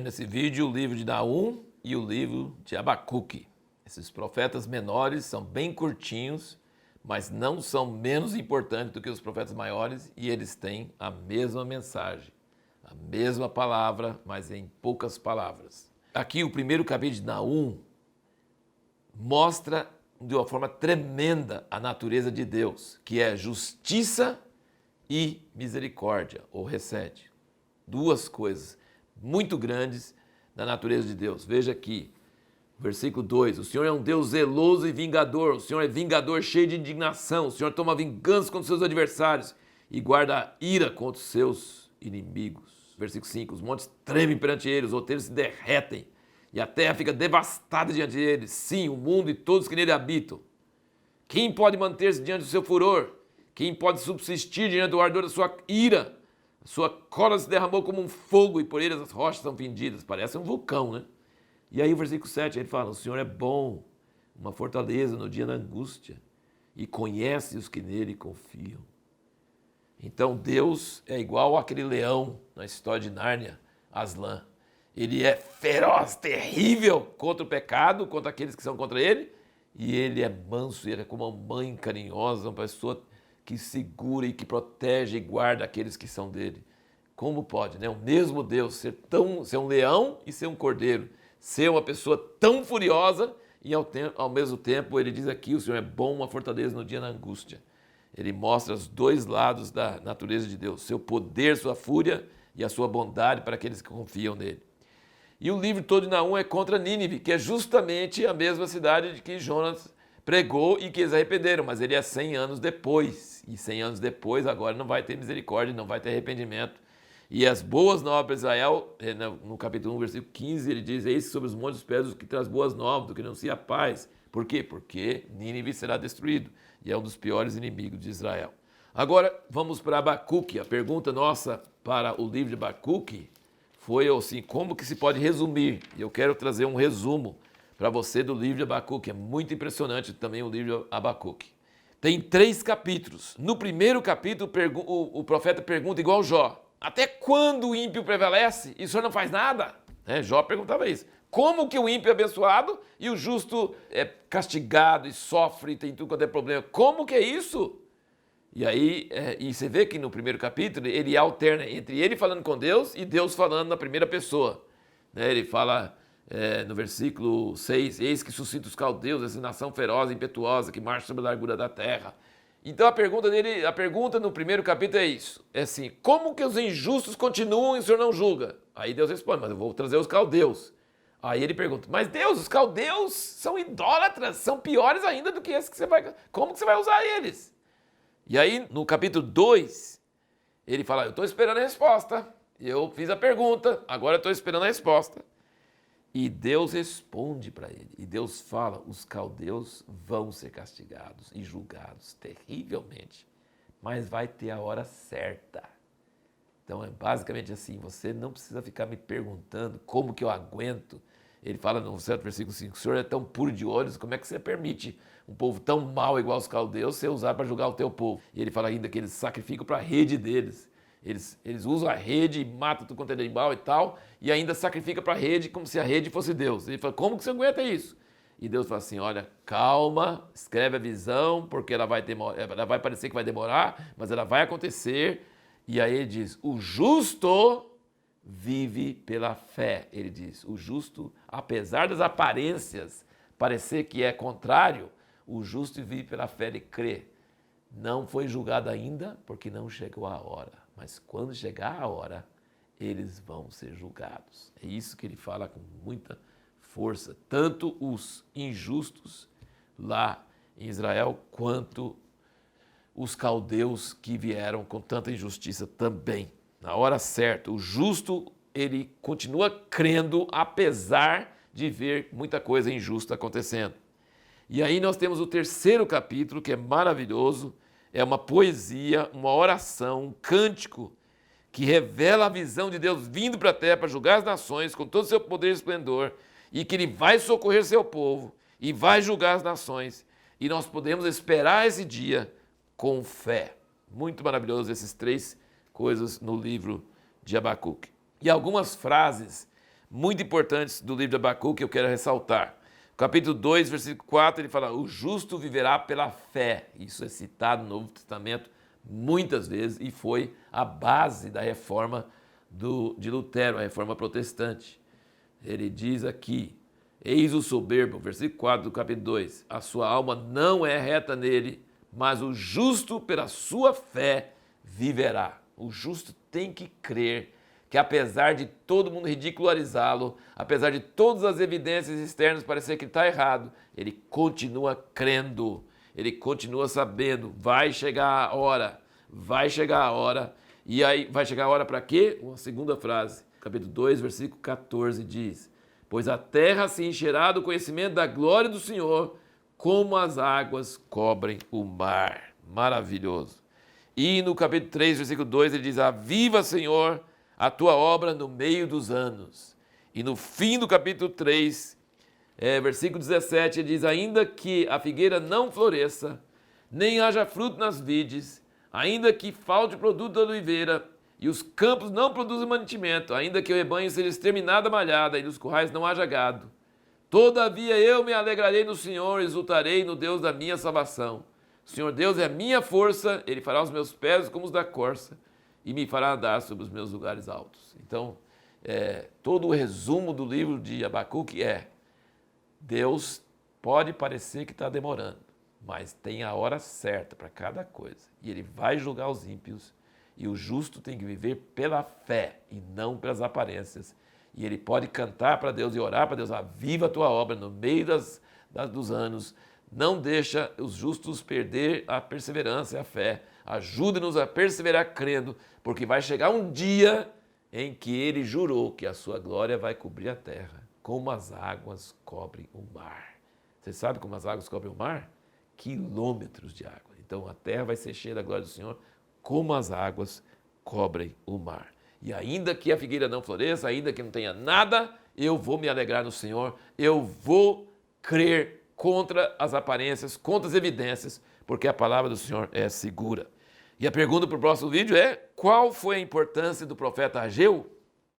nesse vídeo o livro de Naum e o livro de Abacuque. Esses profetas menores são bem curtinhos, mas não são menos importantes do que os profetas maiores, e eles têm a mesma mensagem, a mesma palavra, mas em poucas palavras. Aqui o primeiro capítulo de Naum mostra de uma forma tremenda a natureza de Deus, que é justiça e misericórdia, ou recede. Duas coisas muito grandes da natureza de Deus. Veja aqui, versículo 2, o Senhor é um Deus zeloso e vingador, o Senhor é vingador cheio de indignação, o Senhor toma vingança contra os seus adversários e guarda a ira contra os seus inimigos. Versículo 5, os montes tremem perante ele, os outeiros se derretem e a terra fica devastada diante dele, sim, o mundo e todos que nele habitam. Quem pode manter-se diante do seu furor? Quem pode subsistir diante do ardor da sua ira? A sua cola se derramou como um fogo e por ele as rochas são fendidas. Parece um vulcão, né? E aí o versículo 7, ele fala, o Senhor é bom, uma fortaleza no dia da angústia, e conhece os que nele confiam. Então Deus é igual àquele leão na história de Nárnia, Aslan. Ele é feroz, terrível contra o pecado, contra aqueles que são contra ele, e ele é manso, ele é como uma mãe carinhosa, uma pessoa que segura e que protege e guarda aqueles que são dele. Como pode, né? O mesmo Deus ser um leão e ser um cordeiro, ser uma pessoa tão furiosa e ao mesmo tempo ele diz aqui, o Senhor é bom, uma fortaleza no dia da angústia. Ele mostra os dois lados da natureza de Deus, seu poder, sua fúria e a sua bondade para aqueles que confiam nele. E o livro todo de Naum é contra Nínive, que é justamente a mesma cidade de que Jonas pregou e que eles arrependeram, mas ele é 100 anos depois. E 100 anos depois agora não vai ter misericórdia, não vai ter arrependimento. E as boas novas para Israel, no capítulo 1, versículo 15, ele diz, eis sobre os montes dos pés o que traz boas novas, do que anuncia a paz. Por quê? Porque Nínive será destruído e é um dos piores inimigos de Israel. Agora vamos para Abacuque. A pergunta nossa para o livro de Abacuque foi assim, como que se pode resumir? E eu quero trazer um resumo para você do livro de Abacuque. É muito impressionante também o livro de Abacuque. Tem 3 capítulos. No primeiro capítulo, o profeta pergunta igual Jó, até quando o ímpio prevalece e o senhor não faz nada? Jó perguntava isso. Como que o ímpio é abençoado e o justo é castigado e sofre e tem tudo quanto é problema? Como que é isso? E aí, e você vê que no primeiro capítulo ele alterna entre ele falando com Deus e Deus falando na primeira pessoa. Ele fala no versículo 6, eis que suscita os caldeus, essa nação feroz e impetuosa que marcha sobre a largura da terra. Então a pergunta no primeiro capítulo é isso, é assim, como que os injustos continuam e o Senhor não julga? Aí Deus responde, mas eu vou trazer os caldeus. Aí ele pergunta, mas Deus, os caldeus são idólatras, são piores ainda do que esses que você vai... Como que você vai usar eles? E aí, no capítulo 2, ele fala, eu estou esperando a resposta, eu fiz a pergunta, agora eu estou esperando a resposta. E Deus responde para ele, e Deus fala, os caldeus vão ser castigados e julgados terrivelmente, mas vai ter a hora certa. Então é basicamente assim, você não precisa ficar me perguntando como que eu aguento. Ele fala no certo versículo 5, o Senhor é tão puro de olhos, como é que você permite um povo tão mau igual os caldeus você usar para julgar o teu povo? E ele fala ainda que eles sacrificam para a rede deles. Eles usam a rede e matam tudo quanto é animal e tal, e ainda sacrifica para a rede como se a rede fosse Deus. Ele fala, como que você aguenta isso? E Deus fala assim, olha, calma, escreve a visão, porque ela vai parecer que vai demorar, mas ela vai acontecer. E aí ele diz, o justo vive pela fé. Ele diz, o justo, apesar das aparências parecer que é contrário, o justo vive pela fé, ele crê. Não foi julgado ainda, porque não chegou a hora. Mas quando chegar a hora, eles vão ser julgados. É isso que ele fala com muita força. Tanto os injustos lá em Israel, quanto os caldeus que vieram com tanta injustiça também. Na hora certa, o justo, ele continua crendo, apesar de ver muita coisa injusta acontecendo. E aí nós temos o terceiro capítulo, que é maravilhoso, é uma poesia, uma oração, um cântico que revela a visão de Deus vindo para a terra para julgar as nações com todo o seu poder e esplendor, e que ele vai socorrer seu povo e vai julgar as nações. E nós podemos esperar esse dia com fé. Muito maravilhoso esses 3 coisas no livro de Abacuque. E algumas frases muito importantes do livro de Abacuque que eu quero ressaltar. Capítulo 2, versículo 4, ele fala: o justo viverá pela fé. Isso é citado no Novo Testamento muitas vezes e foi a base da reforma de Lutero, a reforma protestante. Ele diz aqui: eis o soberbo, versículo 4 do capítulo 2, a sua alma não é reta nele, mas o justo pela sua fé viverá. O justo tem que crer que apesar de todo mundo ridicularizá-lo, apesar de todas as evidências externas parecer que ele está errado, ele continua crendo, ele continua sabendo, vai chegar a hora, e aí vai chegar a hora para quê? Uma segunda frase, capítulo 2, versículo 14 diz: pois a terra se encherá do conhecimento da glória do Senhor, como as águas cobrem o mar. Maravilhoso. E no capítulo 3, versículo 2, ele diz: aviva, Senhor, a tua obra no meio dos anos. E no fim do capítulo 3, versículo 17, ele diz: ainda que a figueira não floresça, nem haja fruto nas vides, ainda que falte produto da oliveira, e os campos não produzam mantimento, ainda que o rebanho seja exterminado a malhada, e nos currais não haja gado, todavia eu me alegrarei no Senhor, exultarei no Deus da minha salvação. O Senhor Deus é a minha força, Ele fará os meus pés como os da corça, e me fará andar sobre os meus lugares altos. Então, todo o resumo do livro de Abacuque é: Deus pode parecer que está demorando, mas tem a hora certa para cada coisa. E Ele vai julgar os ímpios, e o justo tem que viver pela fé e não pelas aparências. E ele pode cantar para Deus e orar para Deus: aviva a tua obra no meio dos anos. Não deixa os justos perder a perseverança e a fé. Ajude-nos a perseverar crendo, porque vai chegar um dia em que ele jurou que a sua glória vai cobrir a terra, como as águas cobrem o mar. Você sabe como as águas cobrem o mar? Quilômetros de água. Então a terra vai ser cheia da glória do Senhor, como as águas cobrem o mar. E ainda que a figueira não floresça, ainda que não tenha nada, eu vou me alegrar no Senhor, eu vou crer contra as aparências, contra as evidências, porque a palavra do Senhor é segura. E a pergunta para o próximo vídeo é: qual foi a importância do profeta Ageu?